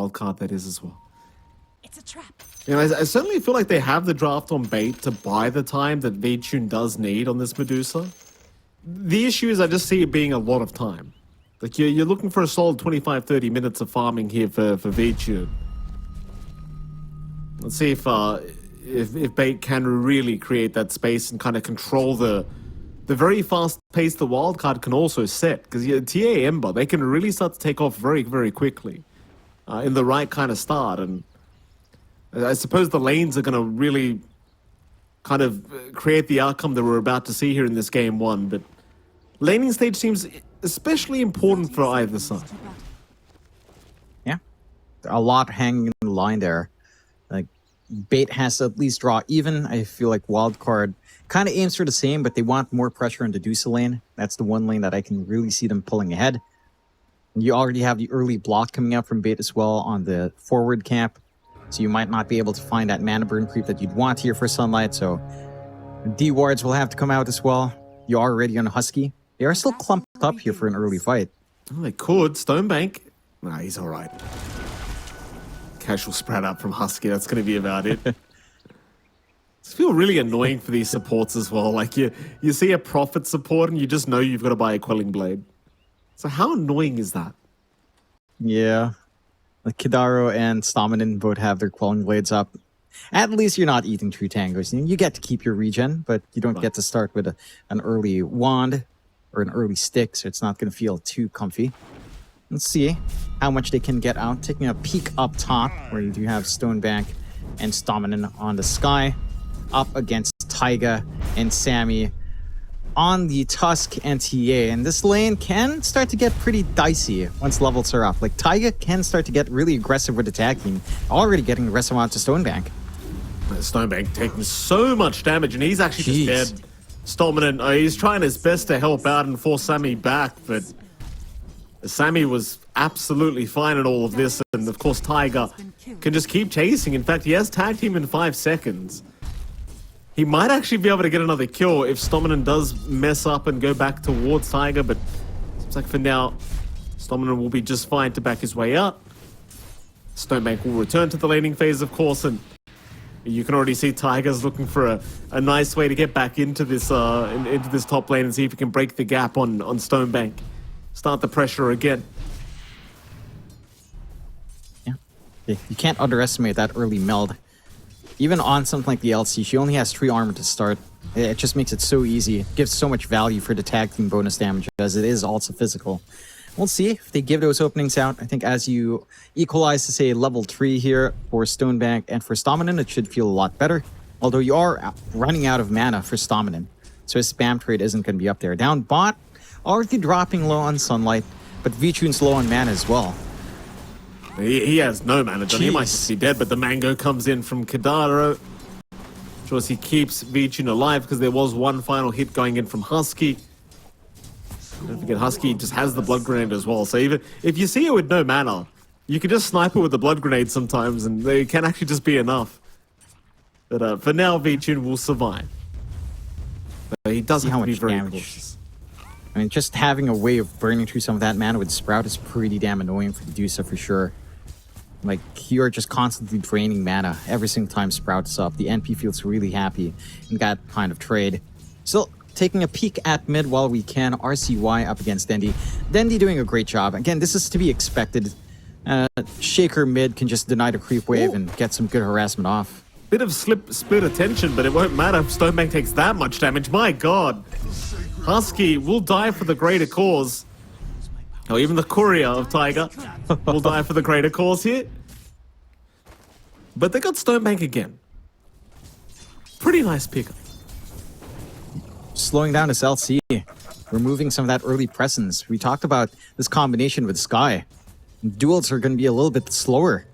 Wildcard that is as well. It's a trap. You know, I certainly feel like they have the draft on bait to buy the time that VTune does need on this Medusa. The issue is I just see it being a lot of time. Like, you're looking for a solid 25-30 minutes of farming here for VTune. Let's see if bait can really create that space and kind of control the very fast pace the Wildcard can also set. Because TA Ember, they can really start to take off very, very quickly in the right kind of start. And I suppose the lanes are going to really kind of create the outcome that we're about to see here in this game one. But laning stage seems especially important for either side. Yeah, a lot hanging in the line there. Like, bait has to at least draw even. I feel like Wildcard kind of aims for the same, but they want more pressure in the Medusa lane. That's the one lane that I can really see them pulling ahead. And you already have the early block coming out from bait as well on the forward camp. So you might not be able to find that mana burn creep that you'd want here for Sunlight. So D wards will have to come out as well. You are already on a Husky. They are still clumped up here for an early fight. Oh, they could. Stonebank. Nah, he's all right. Casual spread up from Husky. That's going to be about it. It's feel really annoying for these supports as well. Like, you see a Prophet support and you just know you've got to buy a Quelling Blade. So how annoying is that? Yeah. Like, Kidaro and Stomanin both have their Quelling Blades up. At least you're not eating true tangos. You get to keep your regen, but you don't get to start with an early wand or an early stick, so it's not going to feel too comfy. Let's see how much they can get out. Taking a peek up top, where you do have Stonebank and Stomanin on the sky, up against Taiga and Sammy on the Tusk and TA. And this lane can start to get pretty dicey once levels are up. Like, Taiga can start to get really aggressive with the tag team, already getting aggressive onto Stonebank. Stonebank taking so much damage, and he's actually just dead. Stomanin, he's trying his best to help out and force Sammy back, but Sammy was absolutely fine at all of this, and of course Taiga can just keep chasing. In fact, he has tagged him in 5 seconds. He might actually be able to get another kill if Stomanin does mess up and go back towards Taiga, but seems like for now, Stomanin will be just fine to back his way out. Stonebank will return to the laning phase, of course, and you can already see Taiga's looking for a nice way to get back into this top lane and see if he can break the gap on Stonebank. Start the pressure again. Yeah, you can't underestimate that early meld. Even on something like the LC, she only has 3 armor to start. It just makes it so easy. It gives so much value for the tag team bonus damage, as it is also physical. We'll see if they give those openings out. I think as you equalize to, say, level 3 here for Stonebank and for Stomanin, it should feel a lot better. Although you are running out of mana for Stomanin, so his spam trade isn't going to be up there. Down bot, already dropping low on Sunlight, but VTune's low on mana as well. He has no mana, John. He might just be dead, but the mango comes in from Kidaro. Of course, he keeps VTune alive because there was one final hit going in from Husky. Don't forget, Husky just has the blood grenade as well. So even if you see it with no mana, you can just snipe it with the blood grenade sometimes, and they can actually just be enough. But for now, VTune will survive. But he does have to be very cautious. I mean, just having a way of burning through some of that mana with Sprout is pretty damn annoying for Medusa for sure. Like, you're just constantly draining mana every single time Sprout is up. The NP feels really happy in that kind of trade. Still, taking a peek at mid while we can. RCY up against Dendi. Dendi doing a great job. Again, this is to be expected. Shaker mid can just deny the creep wave and get some good harassment off. Bit of split attention, but it won't matter if Stonebank takes that much damage. My god. Husky will die for the greater cause. Oh, even the courier of Taiga will die for the greater cause here. But they got Stonebank again. Pretty nice pickup. Slowing down his LC, removing some of that early presence. We talked about this combination with Sky. Duels are going to be a little bit slower.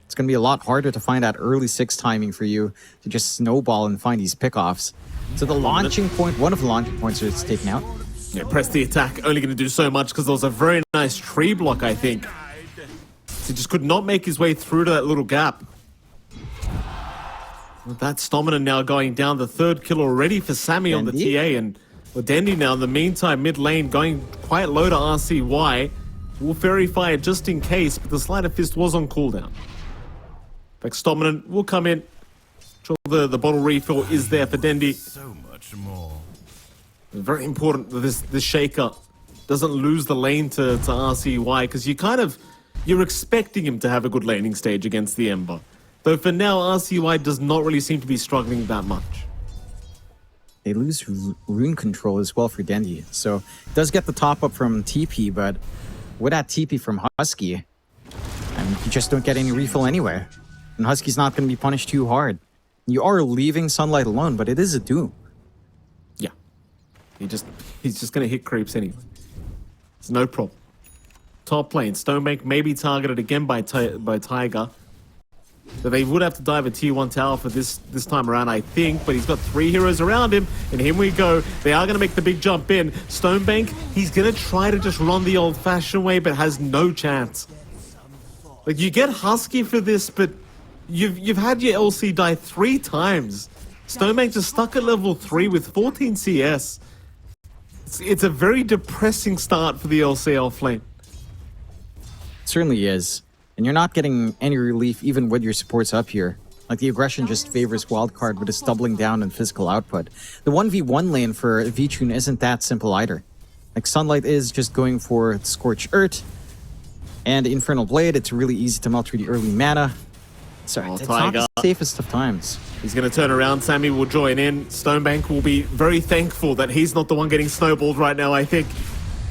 It's going to be a lot harder to find that early 6 timing for you to just snowball and find these pickoffs. So the launching point, one of the launching points is taken out. Yeah, press the attack, only going to do so much because there was a very nice tree block, I think. He just could not make his way through to that little gap. With that Stomanin now going down, the 3rd kill already for Sammy on the TA, and Dendi now in the meantime mid lane going quite low to RCY. We'll verify it just in case, but the Sleight of Fist was on cooldown. In fact, Dominant will come in. Sure, the bottle refill is there for Dendi. So much more. Very important that this Shaker doesn't lose the lane to RCY, because you're expecting him to have a good laning stage against the Ember. Though for now, RCY does not really seem to be struggling that much. They lose rune control as well for Dendi, so it does get the top up from TP, but with that TP from Husky, you just don't get any refill anyway. And Husky's not going to be punished too hard. You are leaving Sunlight alone, but it is a doom. Yeah. He's just going to hit creeps anyway. It's no problem. Top lane, Stonebank may be targeted again by Tiger. So they would have to dive a tier 1 tower for this time around, I think. But he's got 3 heroes around him, and here we go. They are going to make the big jump in. Stonebank, he's going to try to just run the old-fashioned way, but has no chance. Like, you get Husky for this, but you've had your LC die 3 times. Stonebank just stuck at level 3 with 14 CS. It's a very depressing start for the LC offlane. It certainly is. And you're not getting any relief even with your supports up here. Like, the aggression just favors Wildcard with his doubling down on physical output. The 1v1 lane for Vichun isn't that simple either. Like, Sunlight is just going for Scorched Earth and Infernal Blade. It's really easy to melt through the early mana. Sorry, it's not the safest of times. He's going to turn around. Sammy will join in. Stonebank will be very thankful that he's not the one getting snowballed right now, I think.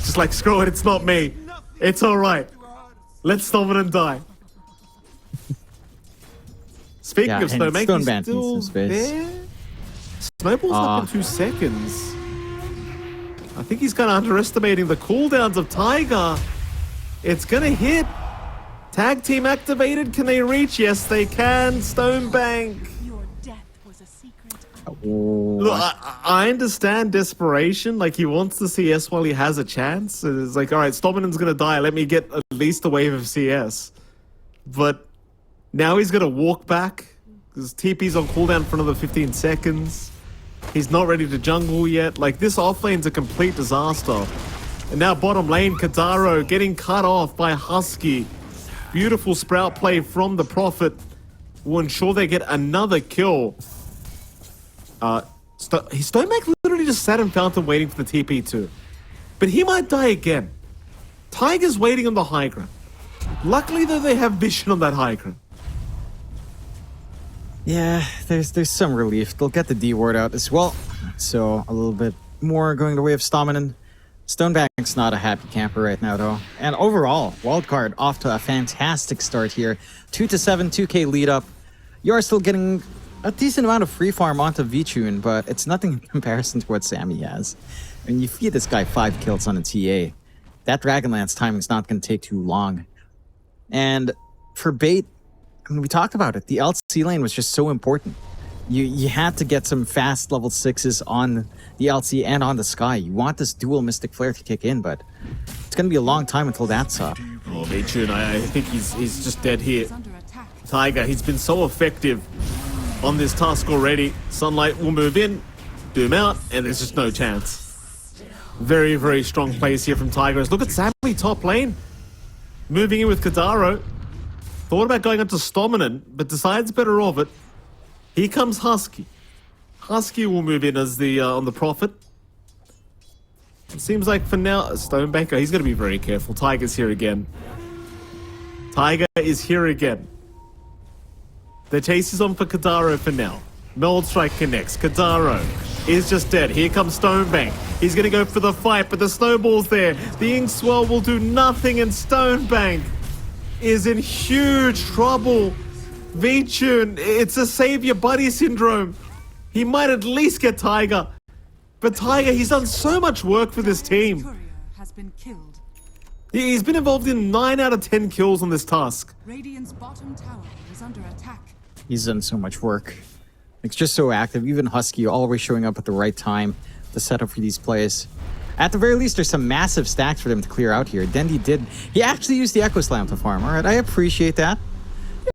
Just like, screw it, it's not me. It's all right. Let's stop it and die. Speaking of Stonebank, he's still there. Snowball's up in 2 seconds. I think he's kind of underestimating the cooldowns of Tiger. It's going to hit. Tag team activated. Can they reach? Yes, they can. Stonebank. Your death was a secret. Look, I understand desperation. Like, he wants the CS while he has a chance. It's like, all right, Stominan's going to die. Let me get at least a wave of CS. But now he's going to walk back. His TP's on cooldown for another 15 seconds. He's not ready to jungle yet. Like, this offlane's a complete disaster. And now bottom lane, Kadaro getting cut off by Husky. Beautiful sprout play from the Prophet will ensure they get another kill. Stonebank literally just sat in Fountain waiting for the TP too. But he might die again. Tiger's waiting on the high ground. Luckily, though, they have vision on that high ground. Yeah, there's some relief. They'll get the D ward out as well. So a little bit more going the way of Stominan. Stonebank's not a happy camper right now, though. And overall, Wildcard off to a fantastic start here. 2-7, 2K lead up. You are still getting a decent amount of free farm onto Vichun, but it's nothing in comparison to what Sammy has. I mean, you feed this guy 5 kills on a TA. That Dragonlance timing's not going to take too long. And for bait, I mean, we talked about it. The LC lane was just so important. You had to get some fast level 6s on the LC and on the Sky. You want this dual Mystic Flare to kick in, but it's going to be a long time until that's up. Oh, Vichun, I think he's just dead here. Tiger, he's been so effective on this task already. Sunlight will move in, doom out, and there's just no chance. Very, very strong plays here from Tigers. Look at Sammy top lane. Moving in with Kadaro. Thought about going up to Stominan, but decides better of it. Here comes Husky. Husky will move in as the on the Prophet. It seems like for now, Stonebank, he's going to be very careful. Tiger's here again. Tiger is here again. The chase is on for Kadaro for now. Meld Strike connects. Kadaro is just dead. Here comes Stonebank. He's going to go for the fight, but the snowball's there. The Ink Swell will do nothing, and Stonebank is in huge trouble. Vichun, it's a save your buddy syndrome. He might at least get Tiger. But Tiger, he's done so much work for this team. Courier has been killed. He's been involved in 9 out of 10 kills on this task. Radiant's bottom tower is under attack. He's done so much work. It's just so active. Even Husky always showing up at the right time to set up for these plays. At the very least, there's some massive stacks for them to clear out here. Dendi did. He actually used the Echo Slam to farm. All right, I appreciate that.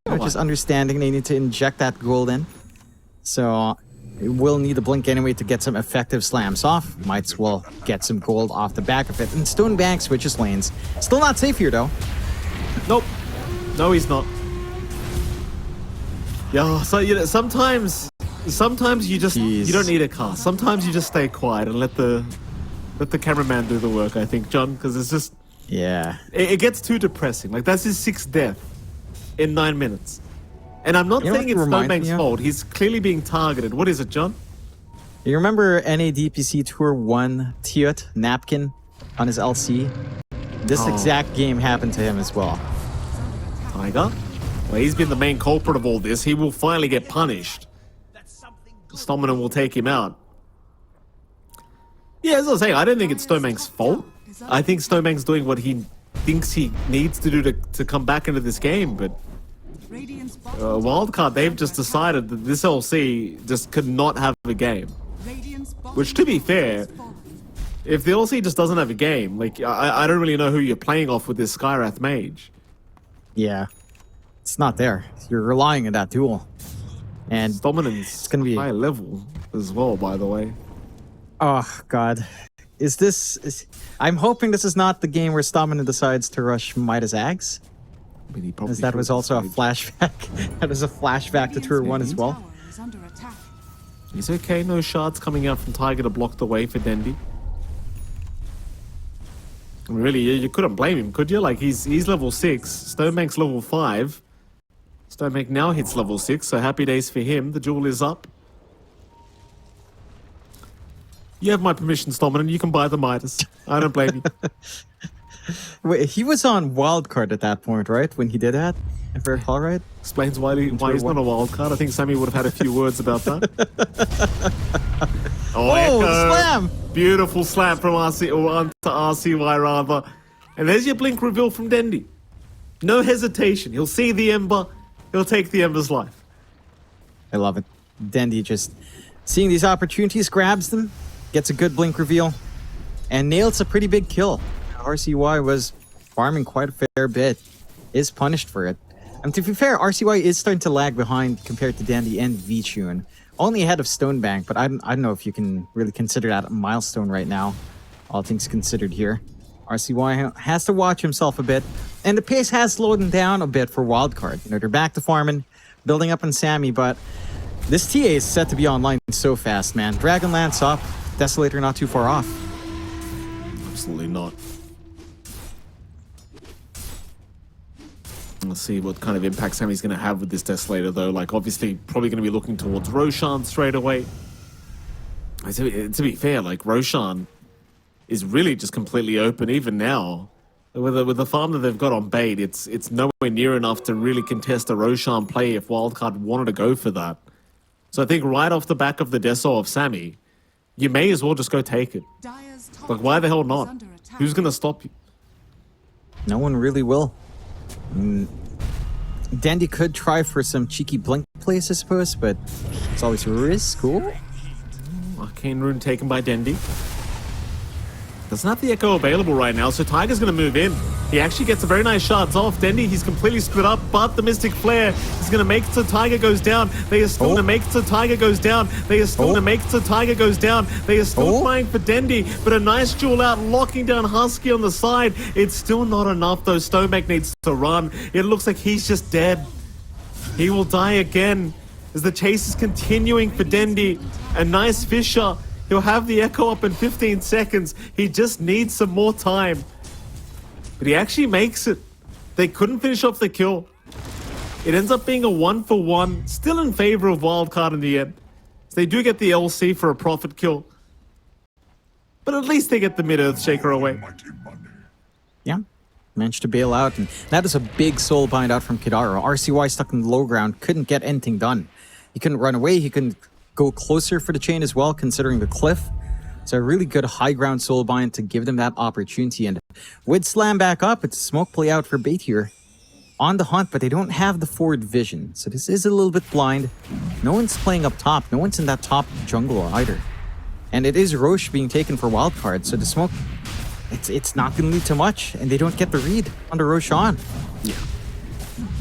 Just understanding they need to inject that gold in. So It will need a blink anyway to get some effective slams off. Might as well get some gold off the back of it. And Stonebank switches lanes. Still not safe here, though. Nope. No, he's not. Yeah, so you know, sometimes you just you don't need a cast. Sometimes you just stay quiet and let the cameraman do the work. I think, John, because it's just it gets too depressing. Like that's his 6th death in 9 minutes, and I'm not saying it's Stonebank's fault. He's clearly being targeted. What is it, John? You remember NADPC Tour 1 Tiot Napkin on his LC? This exact game happened to him as well. Tiger? Well, he's been the main culprit of all this. He will finally get punished. Stoneman will take him out. Yeah, as I was saying, I don't think it's Stonebank's fault. I think Stonebank's doing what he thinks he needs to do to come back into this game, but Wildcard, they've just decided that this LC just could not have a game. Which, to be fair, if the LC just doesn't have a game, like, I don't really know who you're playing off with this Skywrath Mage. Yeah, it's not there. You're relying on that duel. And Dominance gonna be high level as well, by the way. Oh, God. I'm hoping this is not the game where Stamina decides to rush Midas Axe. I mean, Because that was also a flashback. That was a flashback to Tour 1 as well. He's okay, no shards coming out from Tiger to block the way for Dendi. Really, you couldn't blame him, could you? Like, he's level 6, Stonebank's level 5. Stonebank now hits level 6, so happy days for him. The jewel is up. You have my permission, Stoneman, you can buy the Midas. I don't blame you. Wait, he was on Wildcard at that point, right? When he did that? If I recall right? Explains why he's not a wildcard. I think Sammy would have had a few words about that. Oh, slam! Beautiful slam from RC, or onto RCY rather. And there's your blink reveal from Dendi. No hesitation. He'll see the Ember. He'll take the Ember's life. I love it. Dendi just seeing these opportunities, grabs them, gets a good blink reveal, and nails a pretty big kill. RCY was farming quite a fair bit. Is punished for it. And to be fair, RCY is starting to lag behind compared to Dendi and VTune. Only ahead of Stonebank, but I don't know if you can really consider that a milestone right now. All things considered here. RCY has to watch himself a bit. And the pace has slowed him down a bit for Wildcard. You know, they're back to farming, building up on Sammy, but this TA is set to be online so fast, man. Dragonlance up, Desolator not too far off. Absolutely not. Let's see what kind of impact Sammy's going to have with this Desolator, though. Like, obviously, probably going to be looking towards Roshan straight away. To be fair, like, Roshan is really just completely open, even now. With the farm that they've got on bait, it's nowhere near enough to really contest a Roshan play if Wildcard wanted to go for that. So I think right off the back of the Deso of Sammy, you may as well just go take it. Like, why the hell not? Who's going to stop you? No one really will. Dendi could try for some cheeky blink plays, I suppose, but it's always a risk. Cool. Arcane Rune taken by Dendi. Doesn't have the Echo available right now, so Tiger's going to move in. He actually gets a very nice shots off. Dendi, he's completely split up, but the Mystic Flare is going to make it so Tiger goes down. They are still going to make it so Tiger goes down. They are still going to make it so Tiger goes down. They are still trying for Dendi, but a nice duel out, locking down Husky on the side. It's still not enough, though. Stonebank needs to run. It looks like he's just dead. He will die again as the chase is continuing for Dendi. A nice Fisher. He'll have the Echo up in 15 seconds. He just needs some more time. But he actually makes it. They couldn't finish off the kill. It ends up being a 1-for-1, still in favor of Wildcard in the end. So they do get the LC for a profit kill. But at least they get the mid-Earthshaker away. Yeah, managed to bail out. And that is a big soul bind out from Kidaro. RCY stuck in the low ground, couldn't get anything done. He couldn't run away, he couldn't go closer for the chain as well, considering the cliff. So a really good high ground soul bind to give them that opportunity. And with Slam back up, it's a smoke play out for bait here. On the hunt, but they don't have the forward vision. So this is a little bit blind. No one's playing up top. No one's in that top jungle either. And it is Roche being taken for Wildcard. So the smoke, it's not going to lead to much. And they don't get the read on the Roshan. Yeah.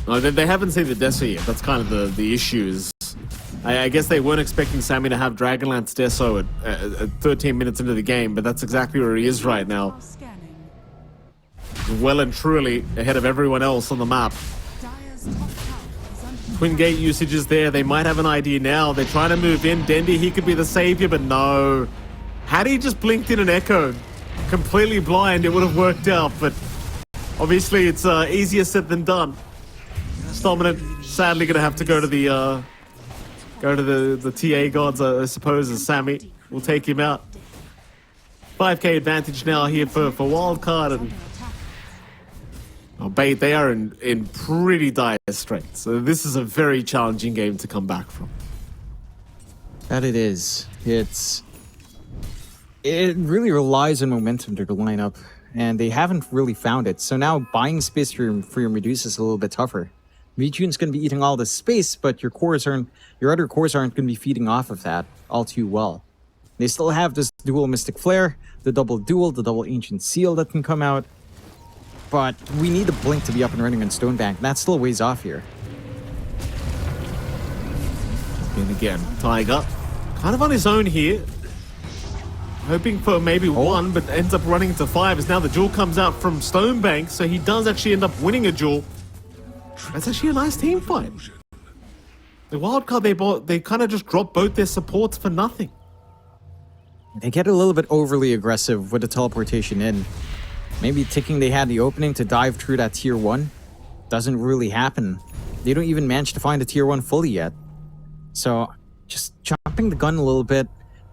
No, they haven't seen the Deso yet. That's kind of the issue is I guess they weren't expecting Sammy to have Dragonlance Deso at 13 minutes into the game, but that's exactly where he is right now. Scanning. Well and truly ahead of everyone else on the map. Dire's top tower is under Twin gate usage is there. They might have an idea now. They're trying to move in. Dendy, he could be the savior, but no. Had he just blinked in an echo, completely blind, it would have worked out, but obviously it's easier said than done. Dominant sadly gonna have to go to the TA gods, I suppose, as Sammy will take him out. 5k advantage now here for Wildcard, and Bait, they are in pretty dire straits. So this is a very challenging game to come back from. That it is. It really relies on momentum to line up, and they haven't really found it. So now buying space for your Medusa is a little bit tougher. Metune's going to be eating all this space, but your other cores aren't going to be feeding off of that all too well. They still have this dual Mystic Flare, the double duel, the double Ancient Seal that can come out, but we need a Blink to be up and running on Stonebank, and that's still a ways off here. And again, Tiger, kind of on his own here. Hoping for maybe one, but ends up running into 5 as now the duel comes out from Stonebank, so he does actually end up winning a duel. That's actually a nice team fight. The Wildcard, they kind of just drop both their supports for nothing. They get a little bit overly aggressive with the teleportation in. Maybe thinking they had the opening to dive through that tier 1 doesn't really happen. They don't even manage to find a tier 1 fully yet. So just jumping the gun a little bit.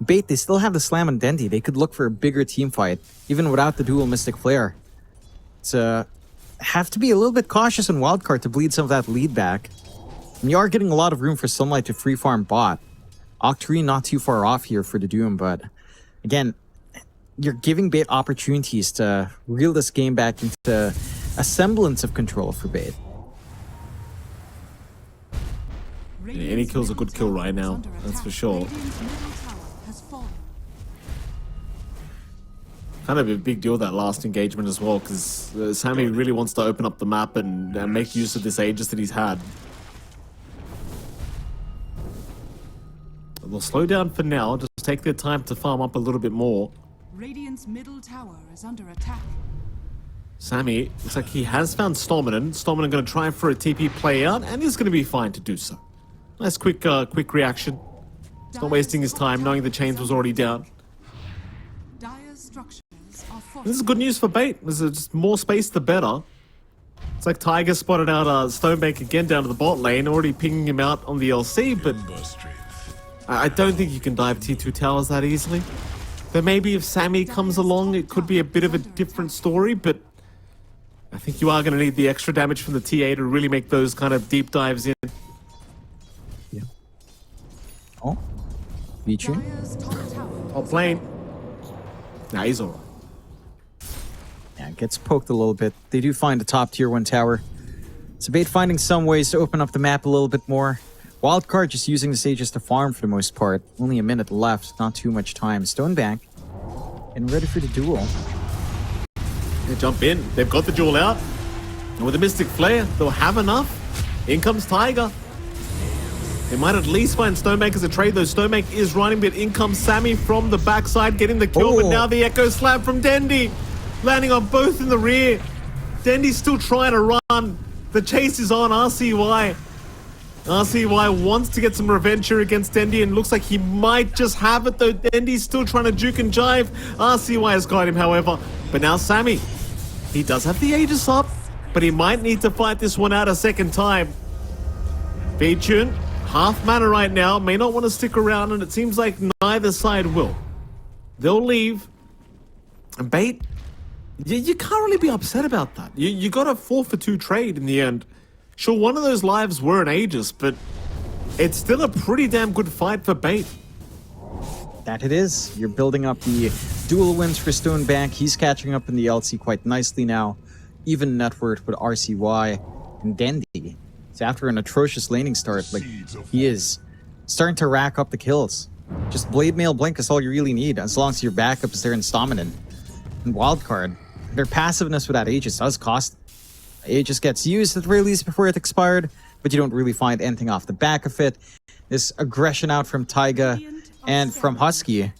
Bait, they still have the slam on Dendy. They could look for a bigger team fight, even without the dual Mystic Flare. So have to be a little bit cautious on Wildcard to bleed some of that lead back. And you are getting a lot of room for Sunlight to free farm bot. Octarine not too far off here for the Doom, but again, you're giving Bait opportunities to reel this game back into a semblance of control for Bait. Any kill's a good kill right now, that's for sure. Kind of a big deal, that last engagement as well, because Sammy really wants to open up the map and make use of this Aegis that he's had. They'll slow down for now, just take their time to farm up a little bit more. Radiant's middle tower is under attack. Sammy, looks like he has found Storminen. Storminen going to try for a TP play out, and he's going to be fine to do so. Nice quick reaction. He's not wasting his time, knowing the chains was already down. Dire's structures are This is good news for Bait. There's just more space, the better. It's like Tiger spotted out Stonebank again down to the bot lane, already pinging him out on the LC, but I don't think you can dive tier 2 towers that easily. But maybe if Sammy comes along, it could be a bit of a different story, but I think you are going to need the extra damage from the TA to really make those kind of deep dives in. Yeah. Oh. Mitune. Top lane. Nah, he's alright. Yeah, gets poked a little bit. They do find a top tier 1 tower. So Bait finding some ways to open up the map a little bit more. Wildcard just using the Sages to farm for the most part. Only a minute left, not too much time. Stonebank and ready for the duel. They jump in. They've got the duel out. And with a Mystic Flare, they'll have enough. In comes Tiger. They might at least find Stonebank as a trade, though Stonebank is running, but in comes Sammy from the backside, getting the kill, but now the Echo Slap from Dendy. Landing on both in the rear. Dendy's still trying to run. The chase is on RCY. RCY wants to get some revenge here against Dendy, and looks like he might just have it, though. Dendy's still trying to juke and jive. RCY has got him, however. But now Sammy, he does have the Aegis up, but he might need to fight this one out a second time. Featune, half mana right now, may not want to stick around, and it seems like neither side will. They'll leave. And Bait, you can't really be upset about that. You got a 4-for-2 trade in the end. Sure, one of those lives were an Aegis, but it's still a pretty damn good fight for Bait. That it is. You're building up the dual wins for Stonebank. He's catching up in the LC quite nicely now. Even net worth with RCY and Dendy. So after an atrocious laning start, like, he is starting to rack up the kills. Just Blade Mail Blink is all you really need, as long as your backup is there in Stominant. And Wildcard, their passiveness with that Aegis does cost. Aegis gets used at the very least before it expired, but you don't really find anything off the back of it. this aggression out from Taiga and from Husky.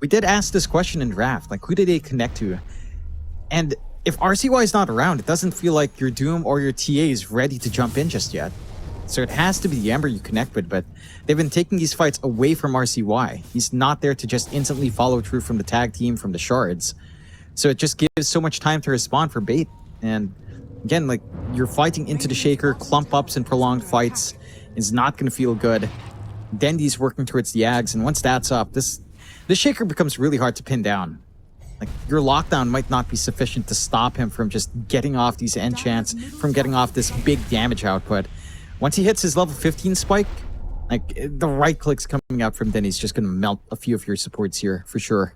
We did ask this question in draft, like who did they connect to? And if RCY is not around, it doesn't feel like your Doom or your TA is ready to jump in just yet. So it has to be the Ember you connect with, but they've been taking these fights away from RCY. He's not there to just instantly follow through from the tag team, from the shards. So it just gives so much time to respond for bait. And again, like, you're fighting into the Shaker, clump ups and prolonged fights is not going to feel good. Dendy's working towards the Ags, and once that's up, this Shaker becomes really hard to pin down. Like, your lockdown might not be sufficient to stop him from just getting off these enchants, from getting off this big damage output. Once he hits his level 15 spike, like, the right clicks coming out from Denny's just going to melt a few of your supports here, for sure.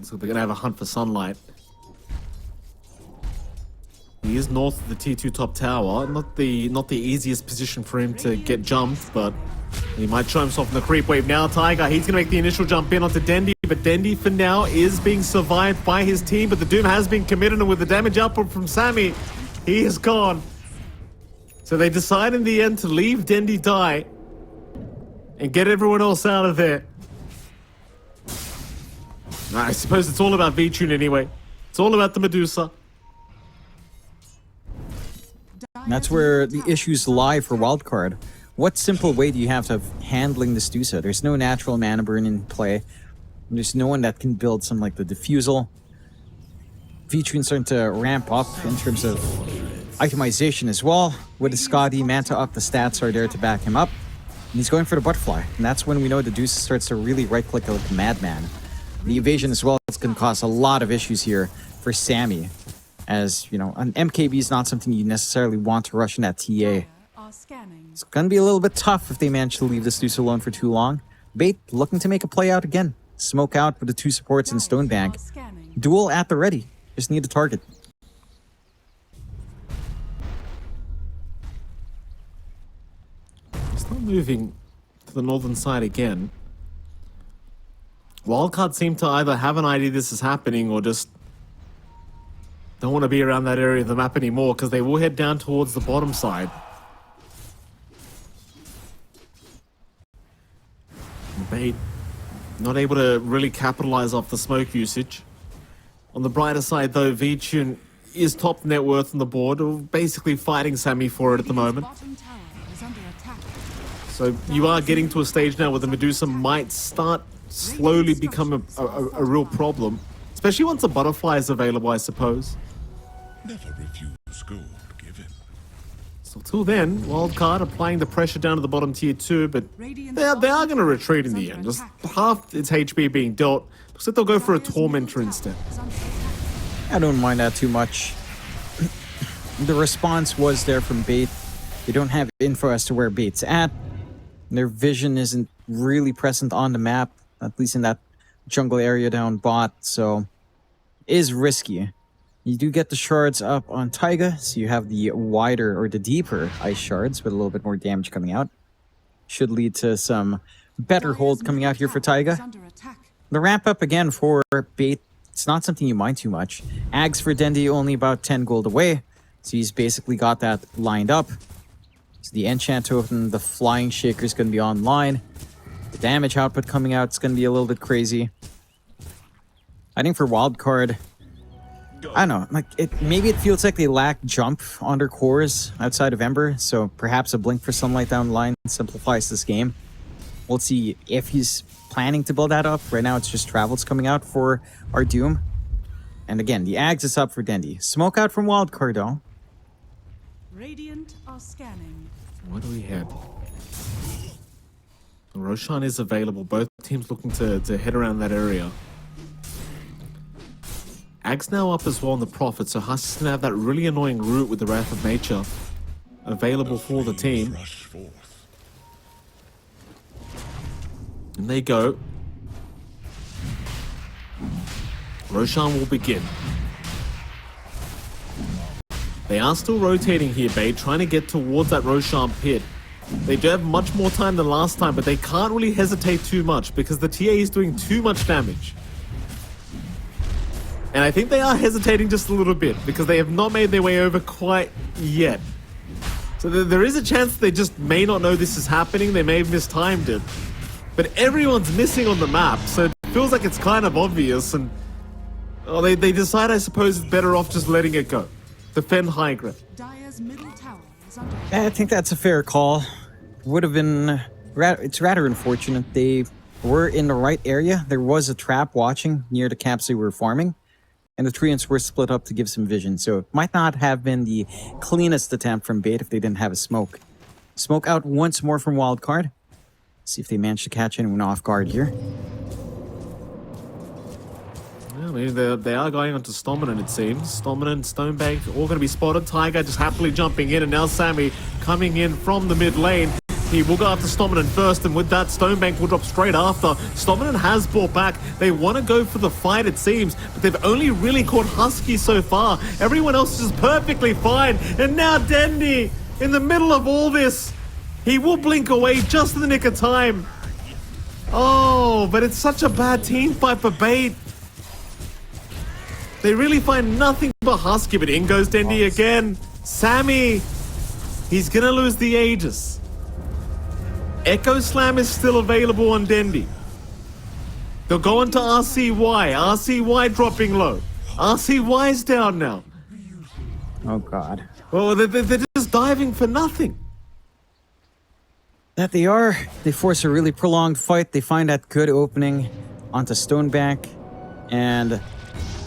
So they're going to have a hunt for Sunlight. He is north of the T2 top tower. Not the easiest position for him to get jumped, but he might show himself in the creep wave now. Tiger, he's going to make the initial jump in onto Dendy, but Dendy for now is being survived by his team, but the Doom has been committed, and with the damage output from Sammy, he is gone. So they decide in the end to leave Dendy die and get everyone else out of there. I suppose it's all about V-Tune anyway. It's all about the Medusa. And that's where the issues lie for Wildcard. What simple way do you have of handling this Medusa? There's no natural mana burn in play. There's no one that can build something like the Diffusal. V-Tune's starting to ramp up in terms of itemization as well. With the Scotty, Manta up, the stats are there to back him up. And he's going for the Butterfly. And that's when we know the Deuce starts to really right-click like a madman. The evasion as well is going to cause a lot of issues here for Sammy. As, you know, an MKB is not something you necessarily want to rush in that TA. It's going to be a little bit tough if they manage to leave this Deuce alone for too long. Bait looking to make a play out again. Smoke out with the two supports in Stonebank. Duel at the ready. Just need a target. It's not moving to the northern side again. Wildcard seem to either have an idea this is happening or just don't want to be around that area of the map anymore, because they will head down towards the bottom side. Bait not able to really capitalize off the smoke usage. On the brighter side though, V-Tune is top net worth on the board, basically fighting Sammy for it at the moment. So you are getting to a stage now where the Medusa might start slowly become a real problem. Especially once a Butterfly is available, I suppose. Never refuse gold given. So till then, Wildcard applying the pressure down to the bottom tier 2, but they are going to retreat in the end. Just half its HP being dealt. Looks like they'll go for a Tormentor instead. I don't mind that too much. The response was there from Bait. They don't have info as to where Bait's at. Their vision isn't really present on the map, at least in that jungle area down bot, so it is risky. You do get the shards up on Taiga, so you have the wider or the deeper ice shards with a little bit more damage coming out. Should lead to some better hold coming out here for Taiga. The ramp up again for Bait, it's not something you mind too much. Ags for Dendy only about 10 gold away, so he's basically got that lined up. So the enchant token, the flying shaker is going to be online. The damage output coming out is going to be a little bit crazy. I think for Wildcard, I don't know, like maybe it feels like they lack jump on their cores outside of Ember, so perhaps a blink for Sunlight down the line simplifies this game. We'll see if he's planning to build that up. Right now it's just Travels coming out for our Doom. And again, the Ags is up for Dendy. Smoke out from Wildcard though. Radiant are scanning. What do we have? Roshan is available. Both teams looking to head around that area. Ag's now up as well on the Prophet, so Husk is going to have that really annoying route with the Wrath of Nature available for the team. And they go. Roshan will begin. They are still rotating here, Bait, trying to get towards that Roshan pit. They do have much more time than last time, but they can't really hesitate too much because the TA is doing too much damage. And I think they are hesitating just a little bit because they have not made their way over quite yet. So So there is a chance they just may not know this is happening. They may have mistimed it. But everyone's missing on the map, so it feels like it's kind of obvious. And they decide, I suppose, it's better off just letting it go. Defend high ground. Dire's middle tower is under I think that's a fair call. Would have been... It's rather unfortunate. They were in the right area. There was a trap watching near the camps they were farming. And the treants were split up to give some vision. So it might not have been the cleanest attempt from Bait if they didn't have a smoke. Smoke out once more from Wildcard. See if they manage to catch anyone off guard here. Yeah, I mean, they are going on to Stominant, it seems. Stominant, Stonebank, all going to be spotted. Tiger just happily jumping in, and now Sammy coming in from the mid lane. He will go after Stominant first, and with that, Stonebank will drop straight after. Stominant has brought back. They want to go for the fight, it seems, but they've only really caught Husky so far. Everyone else is just perfectly fine. And now Dendy, in the middle of all this, he will blink away just in the nick of time. Oh, but it's such a bad team fight for Bait. They really find nothing but Husky, but in goes Dendy again. Sammy, he's gonna lose the Aegis. Echo Slam is still available on Dendy. They'll go on to RCY. RCY dropping low. RCY's down now. Oh, God. Well, they're just diving for nothing. That they are. They force a really prolonged fight. They find that good opening onto Stonebank and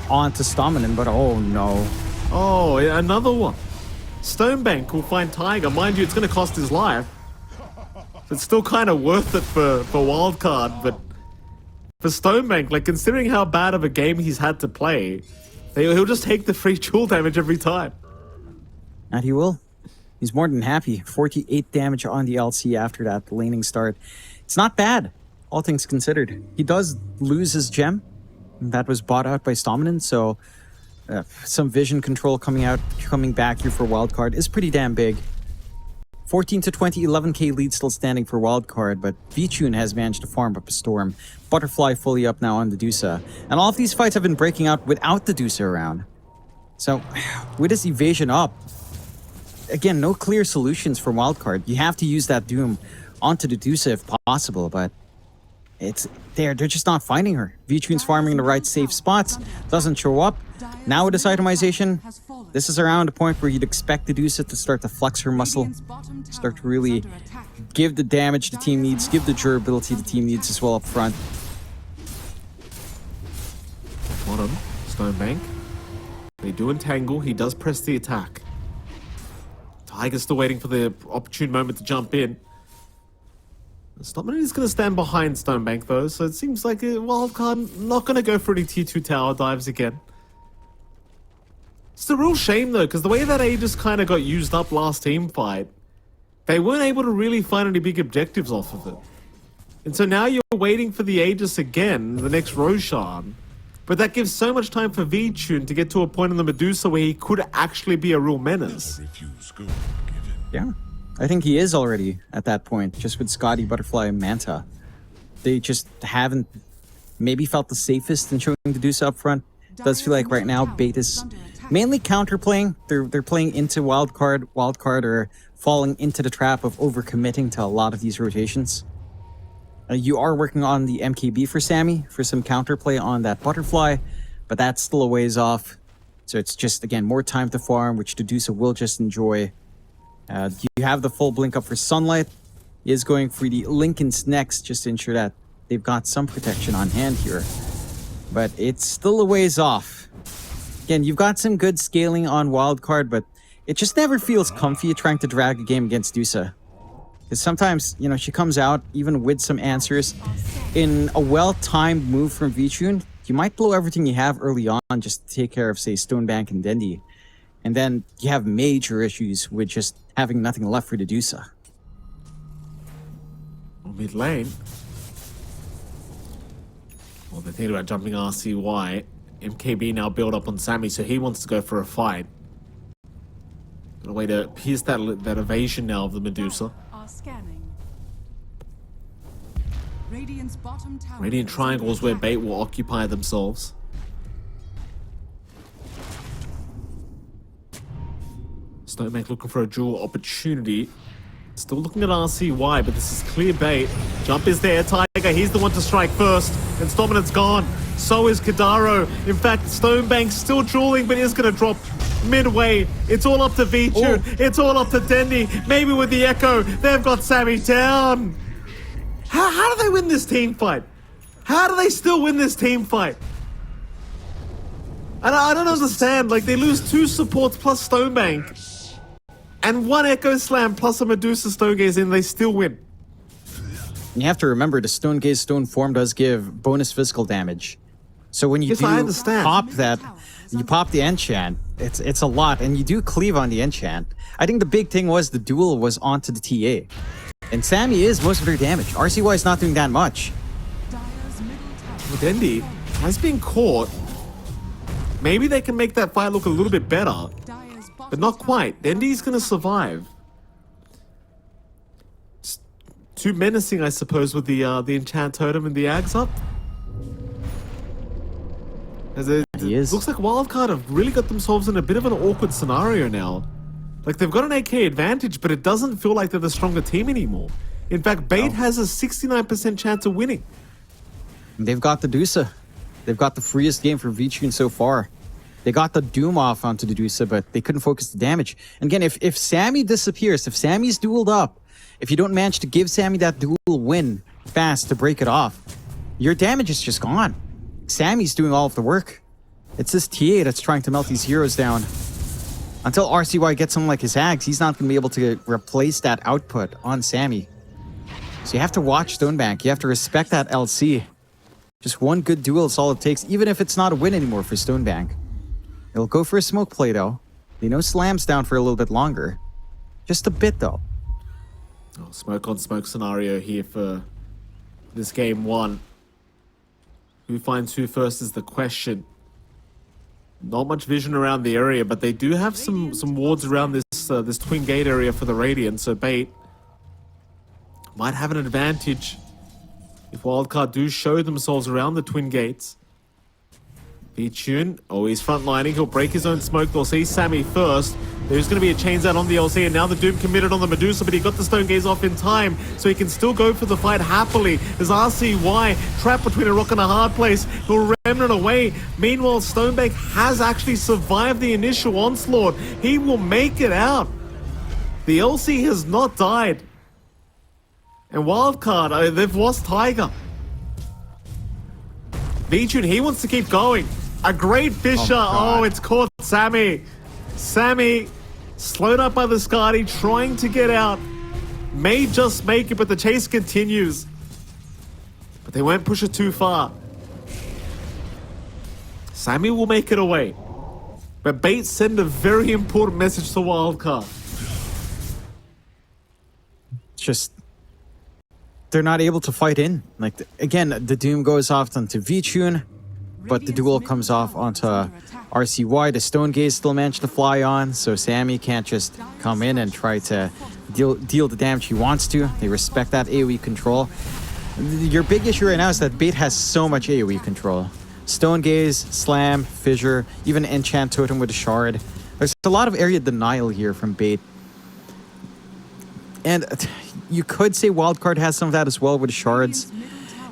onto Stominant, but oh no. Oh, another one. Stonebank will find Tiger. Mind you, it's going to cost his life. It's still kind of worth it for Wildcard, but for Stonebank, like, considering how bad of a game he's had to play, he'll just take the free jewel damage every time. And he will. He's more than happy. 48 damage on the LC after that laning start. It's not bad, all things considered. He does lose his gem. That was bought out by Stominant, so some vision control coming back here for Wildcard is pretty damn big. 14 to 20, 11k lead still standing for Wildcard, but VTune has managed to farm up a storm. Butterfly fully up now on the Medusa. And all of these fights have been breaking out without the Medusa around. So, with his evasion up, again, no clear solutions for Wildcard. You have to use that Doom onto the Medusa if possible, but they're just not finding her. VTune's farming in the right safe spots, doesn't show up. Now with this itemization, this is around the point where you'd expect the Medusa to start to flex her muscle, start to really give the damage the team needs, give the durability the team needs as well up front. Bottom, Stonebank. They do entangle, he does press the attack. Tiger's still waiting for the opportune moment to jump in. Stominant is going to stand behind Stonebank though, so it seems like a Wildcard not going to go for any T2 tower dives again. It's a real shame though, because the way that Aegis kind of got used up last team fight, they weren't able to really find any big objectives off of it. And so now you're waiting for the Aegis again, the next Roshan, but that gives so much time for VTune to get to a point in the Medusa where he could actually be a real menace. Yeah, I think he is already at that point, just with Scotty, Butterfly, and Manta. They just haven't maybe felt the safest in showing the Medusa up front. It does feel like right now Bait is mainly counterplaying. They're playing into Wildcard or falling into the trap of overcommitting to a lot of these rotations. You are working on the MKB for Sammy for some counterplay on that Butterfly, but that's still a ways off. So it's just, again, more time to farm, which Medusa will just enjoy. You have the full blink up for Sunlight. He is going for the Lincolns next, just to ensure that they've got some protection on hand here. But it's still a ways off. Again, you've got some good scaling on Wildcard, but it just never feels comfy trying to drag a game against Medusa. Because sometimes, you know, she comes out, even with some answers, in a well-timed move from VTune, you might blow everything you have early on just to take care of, say, Stonebank and Dendy. And then you have major issues with just having nothing left for Medusa. Mid lane. Well, they're thinking about jumping RCY. MKB now build up on Sammy, so he wants to go for a fight. Got a way to pierce that evasion now of the Medusa. Scanning. Radiant's bottom tower. Radiant triangles where Bait will occupy themselves. Stonebank looking for a duel opportunity. Still looking at RCY, but this is clear bait. Jump is there, Tiger, he's the one to strike first. And Stominant's gone. So is Kadaro. In fact, Stonebank's still dueling, but is going to drop midway. It's all up to Vichu. It's all up to Dendi. Maybe with the Echo, they've got Sammy down. How do they win this team fight? How do they still win this team fight? I don't understand. Like, they lose 2 supports plus Stonebank. And 1 Echo Slam plus a Medusa Stone Gaze in, they still win. You have to remember the Stone Gaze Stone Form does give bonus physical damage. So when you Yes, I understand. pop that, you pop the enchant, it's a lot, and you do cleave on the enchant. I think the big thing was the duel was onto the TA. And Sammy is most of their damage. RCY is not doing that much. Dire's middle tower. Dendi has been caught. Maybe they can make that fight look a little bit better. Dire's bottom But not tower quite. Dendi's gonna survive. It's too menacing, I suppose, with the enchant totem and the ags up. As it He is. looks like Wildcard have really got themselves in a bit of an awkward scenario now. Like, they've got an AK advantage, but it doesn't feel like they're the stronger team anymore. In fact, Bait has a 69% chance of winning. They've got the Dusa. They've got the freest game for Vichun so far. They got the Doom off onto the Dusa, but they couldn't focus the damage. And again, if Sammy disappears, if Sammy's dueled up, if you don't manage to give Sammy that duel win fast to break it off, your damage is just gone. Sammy's doing all of the work. It's this TA that's trying to melt these heroes down. Until RCY gets someone like his Ags, he's not going to be able to replace that output on Sammy. So you have to watch Stonebank. You have to respect that LC. Just one good duel is all it takes, even if it's not a win anymore for Stonebank. They'll go for a smoke play, though. They know Slam's down for a little bit longer. Just a bit, though. Oh, smoke on smoke scenario here for this game 1. Who finds who first is the question. Not much vision around the area, but they do have some wards around this twin gate area for the Radiant, so Bait might have an advantage if Wildcard do show themselves around the twin gates. Vichun, oh, he's frontlining. He'll break his own smoke. They'll see Sammy first. There's going to be a chains out on the LC, and now the Doom committed on the Medusa, but he got the Stone Gaze off in time, so he can still go for the fight happily. As RCY trapped between a rock and a hard place, he'll remnant away. Meanwhile, Stonebank has actually survived the initial onslaught. He will make it out. The LC has not died. And Wildcard, they've lost Tiger. Vichun, he wants to keep going. A great Fisher. Oh, it's caught Sammy. Sammy, slowed up by the Skadi, trying to get out. May just make it, but the chase continues. But they won't push it too far. Sammy will make it away. But Bait send a very important message to Wildcard. It's just... they're not able to fight in. Like, again, the Doom goes off onto Vichun, but the duel comes off onto RCY. The Stone Gaze still managed to fly on, so Sammy can't just come in and try to deal the damage he wants to. They respect that AoE control. Your big issue right now is that Bait has so much AoE control. Stone Gaze, Slam, Fissure, even Enchant Totem with a Shard. There's a lot of area denial here from Bait. And you could say Wildcard has some of that as well with the Shards.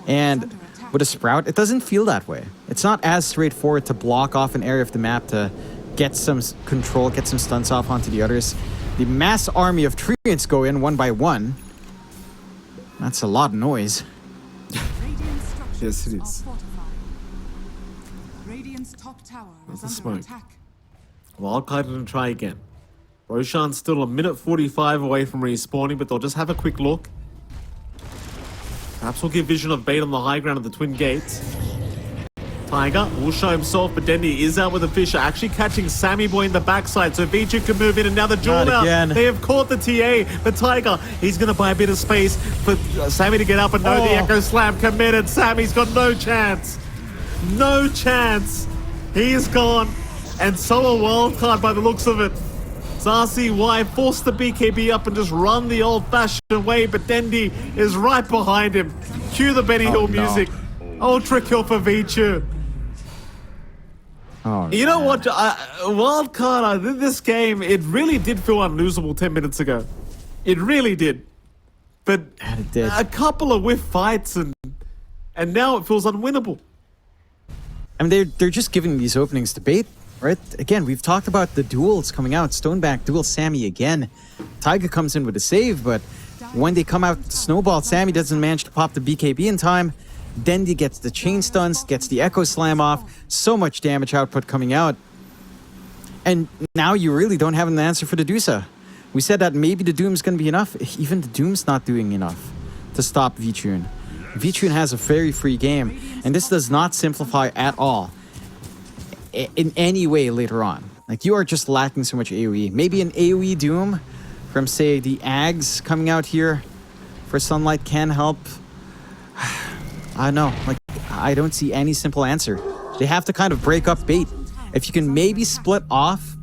And with a Sprout, it doesn't feel that way. It's not as straightforward to block off an area of the map to get some control, get some stunts off onto the others. The mass army of Treants go in one by one. That's a lot of noise. Yes, it is. Radiant's top tower is There's the under smoke. attack. Wildcard going to try again. Roshan's still a minute 45 away from respawning, but they'll just have a quick look. Perhaps we'll give vision of Bait on the high ground of the Twin Gates. Tiger will show himself, but Dendi is out with a Fisher, actually catching Sammy Boy in the backside, so Vichu can move in, and now the duel Not out. again. They have caught the TA, but Tiger, he's going to buy a bit of space for Sammy to get up, and no, the Echo Slam committed. Sammy's got no chance. No chance. He's gone, and so a Wildcard by the looks of it. RCY forced the BKB up and just run the old-fashioned way, but Dendi is right behind him. Cue the Benny Hill music. Ultra kill for Vichu. Oh, You know man. what? Wildcard, this game, it really did feel unlosable 10 minutes ago. It really did. But Yeah, it did. a couple of whiff fights and now it feels unwinnable. I mean, they're just giving these openings to bait, right? Again, we've talked about the duels coming out. Stoneback duel Sammy again. Taiga comes in with a save, but when they come out with the snowball, Sammy doesn't manage to pop the BKB in time. Dendi gets the chain stuns, gets the Echo Slam off. So much damage output coming out. And now you really don't have an answer for the Medusa. We said that maybe the Doom's going to be enough. Even the Doom's not doing enough to stop VTune. VTune has a very free game, and this does not simplify at all in any way later on. Like, you are just lacking so much AoE. Maybe an AoE Doom from, say, the Ags coming out here for Sunlight can help. I don't know. Like, I don't see any simple answer. They have to kind of break up bait. If you can maybe split off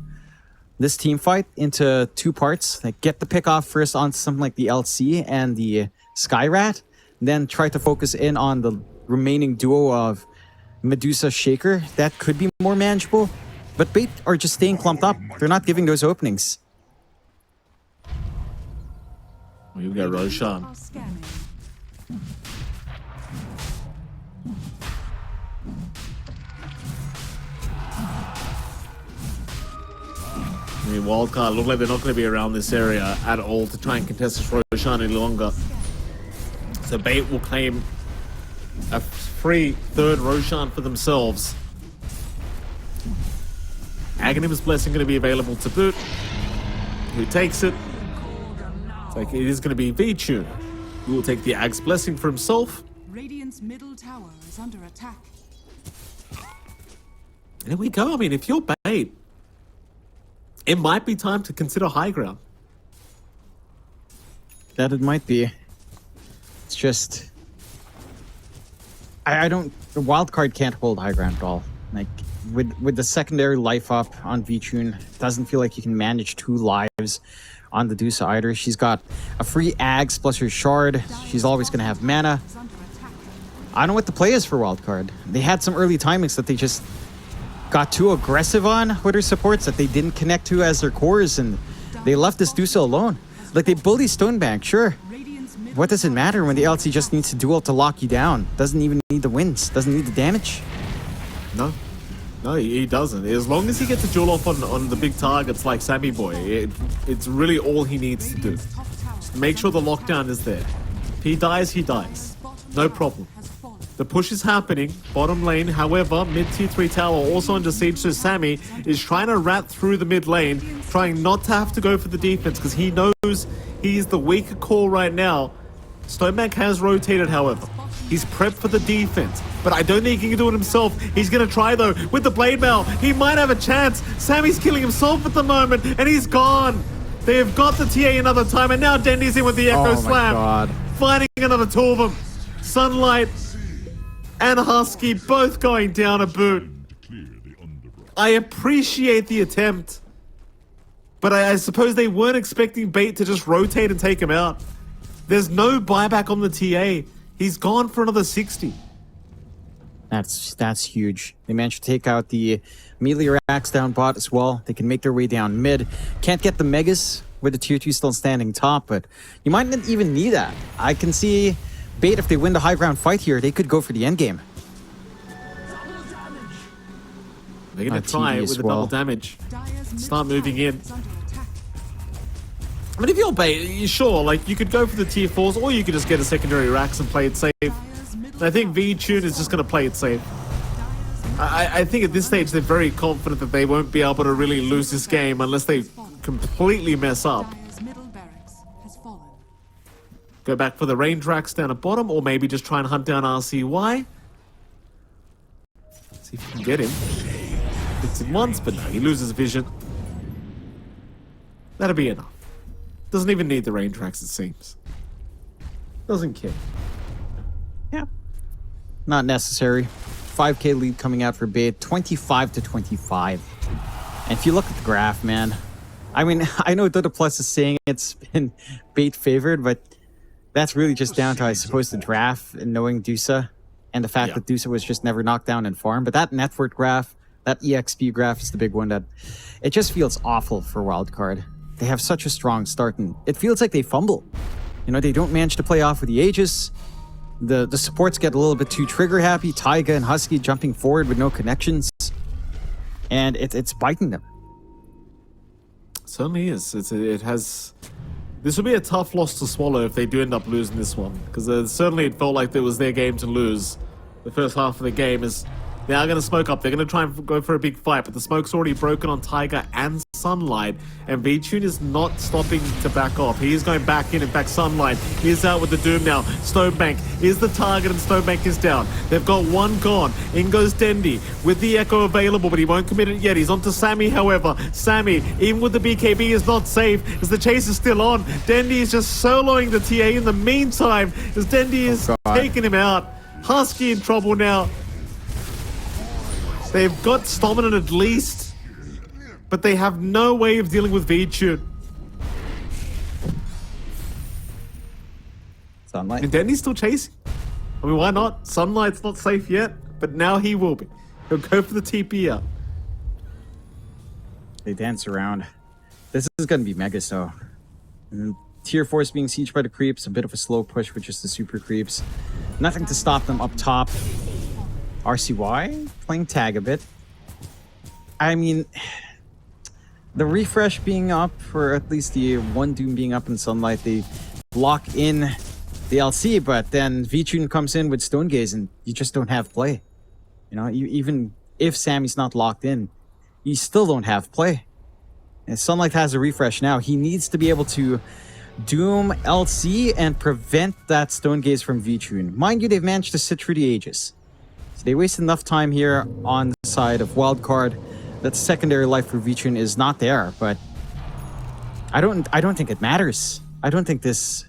this team fight into two parts, like get the pick off first on something like the LC and the Skyrat, then try to focus in on the remaining duo of Medusa Shaker, that could be more manageable. But bait are just staying clumped up. They're not giving those openings. Here we go, Roshan. Are scanning. I mean, Wildcard look like they're not going to be around this area at all to try and contest this Roshan any longer. So Bait will claim a free third Roshan for themselves. Aghanim's Blessing going to be available to boot. Who takes it? It's like it is going to be VTune, who will take the Ag's Blessing for himself. Radiant's middle tower is under attack. And there we go. I mean, if you're Bait, it might be time to consider high ground. That it might be. It's just... I don't... The Wildcard can't hold high ground at all. Like, with the secondary life up on VTune, it doesn't feel like you can manage 2 lives on the Medusa either. She's got a free Ags plus her Shard. She's always going to have mana. Is under attack. I don't know what the play is for Wildcard. They had some early timings that they just got too aggressive on with her supports that they didn't connect to as their cores, and they left this Medusa alone. Like, they bully Stonebank, sure. Radiant's middle What does it matter when the LC just needs to duel to lock you down? Doesn't even need the wins, doesn't need the damage. No. No, he doesn't. As long as he gets a duel off on the big targets like Sammy Boy, it's really all he needs to do. Radiant's top tower Just make sure the lockdown is there. If he dies, he dies. No problem. has fallen. The push is happening, bottom lane. However, mid tier 3 tower also under siege, so Sammy is trying to rat through the mid lane, trying not to have to go for the defense because he knows he's the weaker core right now. Stonebank has rotated, however. He's prepped for the defense, but I don't think he can do it himself. He's going to try, though, with the Blade Mail. He might have a chance. Sammy's killing himself at the moment, and he's gone. They have got the TA another time, and now Dendy's in with the Echo Oh my Slam. God. Finding another 2 of them. Sunlight and Husky both going down a boot. I appreciate the attempt, but I suppose they weren't expecting Bait to just rotate and take him out. There's no buyback on the TA. He's gone for another 60. That's huge. They managed to take out the melee racks down bot as well. They can make their way down mid. Can't get the Megas with the tier 2 still standing top, but you might not even need that. I can see Bait, if they win the high ground fight here, they could go for the endgame. They're going to try it with the double damage. Dire's middle Start moving tower in. is under attack. I mean, if you're Bait, sure, like, you could go for the tier 4s, or you could just get a secondary racks and play it safe. Dire's middle I think tower VTune is just going to play it safe. Dire's middle I think at this stage they're very confident that they won't be able to really lose this game unless they completely mess up. Dire's middle barracks has fallen. Go back for the range racks down at bottom, or maybe just try and hunt down RCY. See if you can get him. Hits him once, but no, he loses vision. That'll be enough. Doesn't even need the range racks, it seems. Doesn't care. Yeah. Not necessary. 5k lead coming out for Bait, 25-25. And if you look at the graph, man, I mean, I know Dota Plus is saying it's been Bait favored, but that's really just down to, I suppose, the draft and knowing Medusa and the fact Yeah. that Medusa was just never knocked down and farmed. But that network graph That EXP graph is the big one that it just feels awful for Wildcard. They have such a strong start, and it feels like they fumble. You know, they don't manage to play off with the Aegis. The supports get a little bit too trigger happy. Taiga and Husky jumping forward with no connections, and it's biting them. Certainly is. It has. This will be a tough loss to swallow if they do end up losing this one, because certainly it felt like it was their game to lose. The first half of the game is they are going to smoke up. They're going to try and go for a big fight, but the smoke's already broken on Tiger and Sunlight, and VTune is not stopping to back off. He is going back in. In fact, Sunlight is out with the Doom now. Stonebank is the target, and Stonebank is down. They've got one gone. In goes Dendi with the Echo available, but he won't commit it yet. He's on to Sammy, however. Sammy, even with the BKB, is not safe as the chase is still on. Dendi is just soloing the TA in the meantime as Dendi is taking him out. Husky in trouble now. They've got Stominant at least, but they have no way of dealing with VTune. Sunlight. And Denny's still chasing. I mean, why not? Sunlight's not safe yet, but now he will be. He'll go for the TP out. They dance around. This is going to be Megas, though. And Tier 4 is being sieged by the creeps. A bit of a slow push with just the super creeps. Nothing to stop them up top. RCY playing tag a bit. I mean, the refresh being up, or at least the one Doom being up in Sunlight, they lock in the LC, but then VTune comes in with Stone Gaze and you just don't have play. You know, even if Sammy's not locked in, you still don't have play. And Sunlight has a refresh now. He needs to be able to Doom LC and prevent that Stone Gaze from VTune. Mind you, they've managed to sit through the Aegis. So they wasted enough time here on the side of Wildcard that secondary life for VTune is not there, but I don't think it matters. I don't think this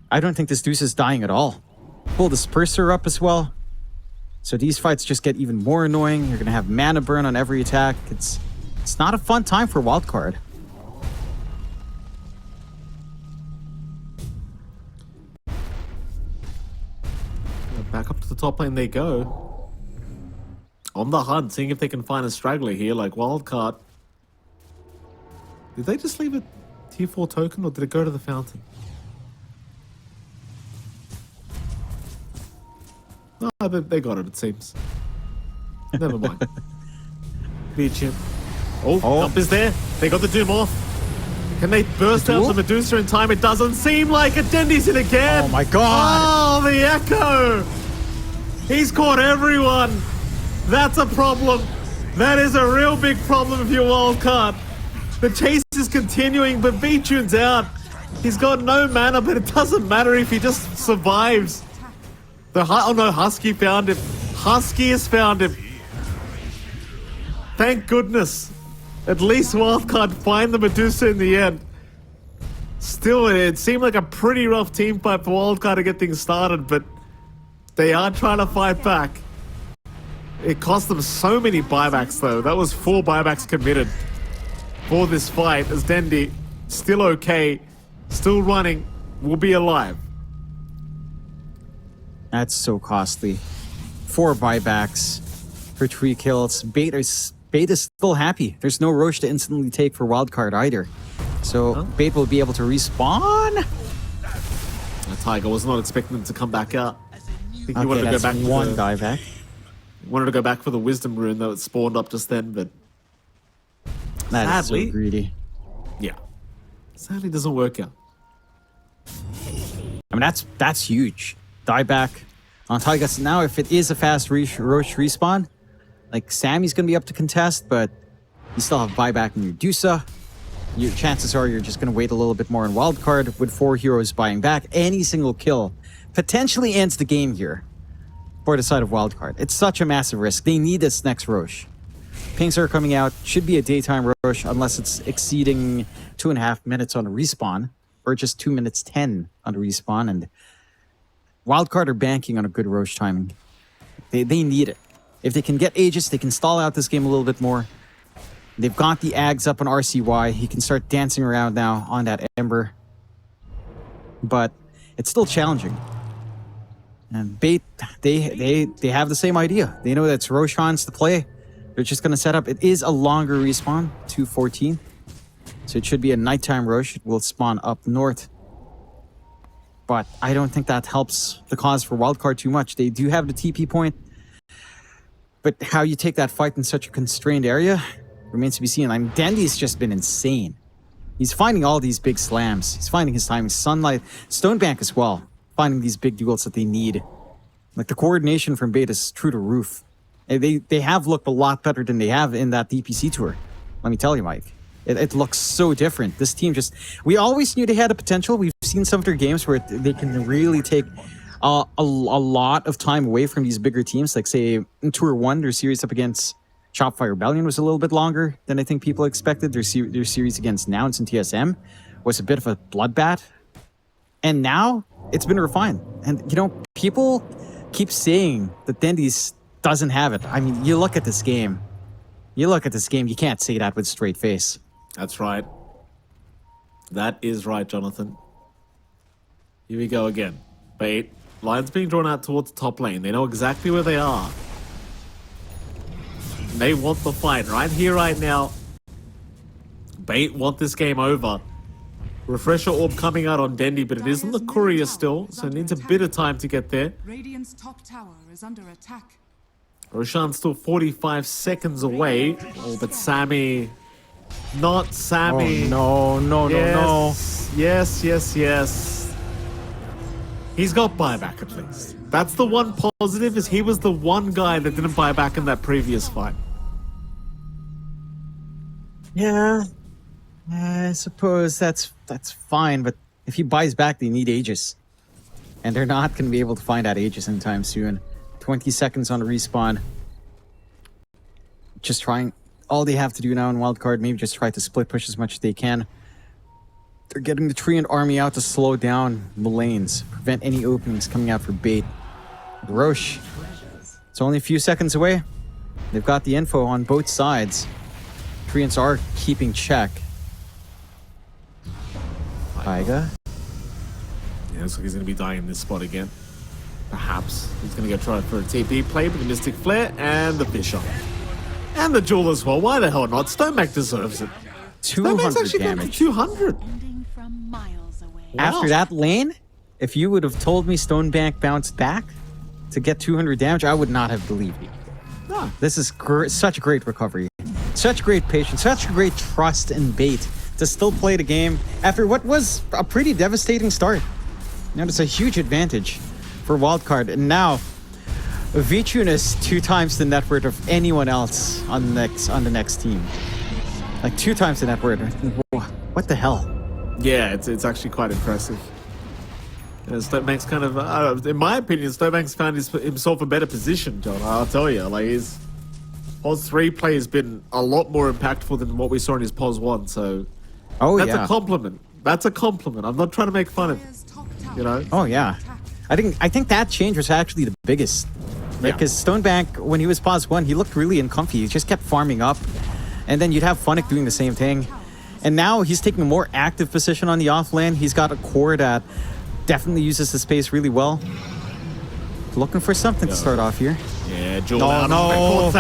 Deuce is dying at all. Pull the Disperser up as well. So these fights just get even more annoying. You're gonna have mana burn on every attack. It's not a fun time for Wildcard. Back up to the top lane they go. On the hunt, seeing if they can find a straggler here, like Wildcard. Did they just leave a tier 4 token, or did it go to the fountain? No, they got it seems. Never mind. Beat you. Oh, up is there. They got the Doom off. Can they burst out the Medusa in time? It doesn't seem like it. Dendi's in again. Oh my god. Oh, the Echo. He's caught everyone. That's a problem. That is a real big problem if you're Wildcard. The chase is continuing, but VTune's out. He's got no mana, but it doesn't matter if he just survives. Oh no, Husky found him. Husky has found him. Thank goodness. At least Wildcard find the Medusa in the end. Still, it seemed like a pretty rough team fight for Wildcard to get things started, but they are trying to fight back. It cost them so many buybacks, though. That was 4 buybacks committed for this fight, as Dendi, still okay, still running, will be alive. That's so costly. 4 buybacks for 3 kills. Bait is still happy. There's no Roche to instantly take for Wildcard either. So Bait will be able to respawn. Tiger was not expecting them to come back out. I think he Okay, wanted to go that's back one for the, dieback. wanted to go back for the Wisdom Rune, though it spawned up just then, but That is sadly, so greedy. yeah. Sadly doesn't work out. I mean, that's huge. Dieback on Tiger. Now, if it is a fast Roche respawn, like Sammy's going to be up to contest, but you still have buyback in your Medusa. Your chances are you're just going to wait a little bit more in Wildcard with 4 heroes buying back. Any single kill potentially ends the game here for the side of Wildcard. It's such a massive risk. They need this next Roche. Pings are coming out. Should be a daytime Roche unless it's exceeding 2.5 minutes on a respawn, or just 2 minutes 10 on a respawn. And Wildcard are banking on a good Roche timing. They need it. If they can get Aegis, they can stall out this game a little bit more. They've got the Ags up on RCY. He can start dancing around now on that Ember. But it's still challenging. And Bait, they have the same idea. They know that it's Roshan's to play. They're just going to set up. It is a longer respawn, 2:14. So it should be a nighttime rush. It will spawn up north. But I don't think that helps the cause for Wildcard too much. They do have the TP point. But how you take that fight in such a constrained area remains to be seen. I mean, Dandy's just been insane. He's finding all these big slams. He's finding his timing. Sunlight, Stonebank as well. Finding these big duels that they need. Like the coordination from Beta is true to roof. They have looked a lot better than they have in that DPC tour. Let me tell you, Mike. It looks so different. This team just... We always knew they had a potential. We've seen some of their games where they can really take a lot of time away from these bigger teams. Like, say, in Tour 1, their series up against Shopify Rebellion was a little bit longer than I think people expected. Their series against Nouns and TSM was a bit of a bloodbath. And now, it's been refined. And, you know, people keep saying that Dendy's doesn't have it. I mean, you look at this game. You can't say that with a straight face. That's right. That is right, Jonathan. Here we go again. Bait. Lines being drawn out towards the top lane. They know exactly where they are. They want the fight right here, right now. Bait want this game over. Refresher orb coming out on Dendy, but it is on the courier still, so it needs a bit of time to get there. Radiant's top tower is under attack. Roshan's still 45 seconds away. Oh, but Sammy... Not Sammy. Oh, no. Yes. He's got buyback at least. That's the one positive, is he was the one guy that didn't buy back in that previous fight. Yeah. I suppose that's fine, but if he buys back, they need Aegis. And they're not going to be able to find that Aegis anytime soon. 20 seconds on the respawn. Just trying... All they have to do now in Wildcard, maybe just try to split push as much as they can. They're getting the Treant army out to slow down the lanes, prevent any openings coming out for bait. Roche, it's only a few seconds away. They've got the info on both sides. Treants are keeping check. Taiga. Yeah, looks like he's going to be dying in this spot again. Perhaps. He's going to go try for a TP play with the Mystic Flare and the Bishop. And the Jewel as well. Why the hell not? Stonebank deserves it. 200 actually damage. 200. From miles away. After that lane, if you would have told me Stonebank bounced back to get 200 damage, I would not have believed you. No. This is such a great recovery. Such great patience. Such great trust in Bait to still play the game after what was a pretty devastating start. Now, it's a huge advantage for Wildcard. And now... Vichun is 2 times the net worth of anyone else on the next team. Like 2 times the net worth. What the hell? Yeah, it's actually quite impressive. Stonebank's kind of, in my opinion, Stonebank's found himself a better position, John. I'll tell you, like his POS 3 play has been a lot more impactful than what we saw in his POS 1. So that's a compliment. That's a compliment. I'm not trying to make fun of him, you know. Oh yeah, I think that change was actually the biggest. Because Stonebank, when he was POS 1, he looked really uncomfy. He just kept farming up. And then you'd have Funnick doing the same thing. And now he's taking a more active position on the off lane. He's got a core that definitely uses the space really well. Looking for something to start off here. Yeah, Jordan. No. They caught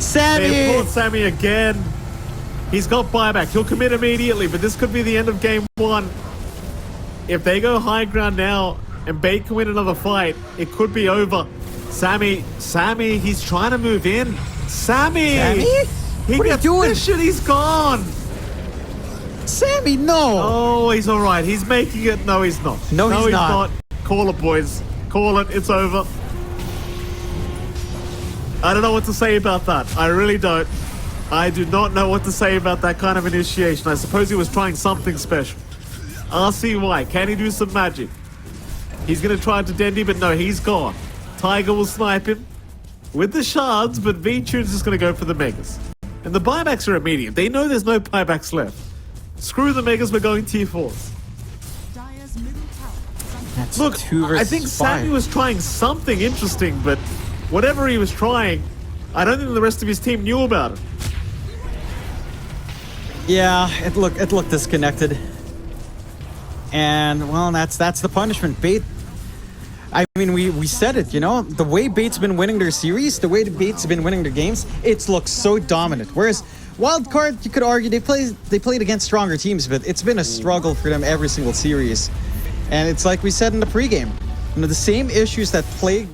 Sammy. They caught Sammy again. He's got buyback. He'll commit immediately, but this could be the end of game 1. If they go high ground now and Bait can win another fight, it could be over. Sammy, he's trying to move in. Sammy! What are you doing? He's gone. Sammy, no! Oh, he's all right. He's making it. No, he's not. No, he's not. Call it, boys. Call it. It's over. I don't know what to say about that. I really don't. I do not know what to say about that kind of initiation. I suppose he was trying something special. RCY, can he do some magic? He's going to try to Dendy, but no, he's gone. Tiger will snipe him with the shards, but V-Tune's just going to go for the megas. And the buybacks are immediate. They know there's no buybacks left. Screw the megas, we're going tier 4s. That's Look, 2 versus I think 5. Sammy was trying something interesting, but whatever he was trying, I don't think the rest of his team knew about it. Yeah, it looked disconnected. And, well, that's the punishment. Bait I mean, we said it, you know? The way Bait's been winning their series, the way the Bait's been winning their games, it looks so dominant. Whereas Wildcard, you could argue they played against stronger teams, but it's been a struggle for them every single series. And it's like we said in the pregame, you know, the same issues that plague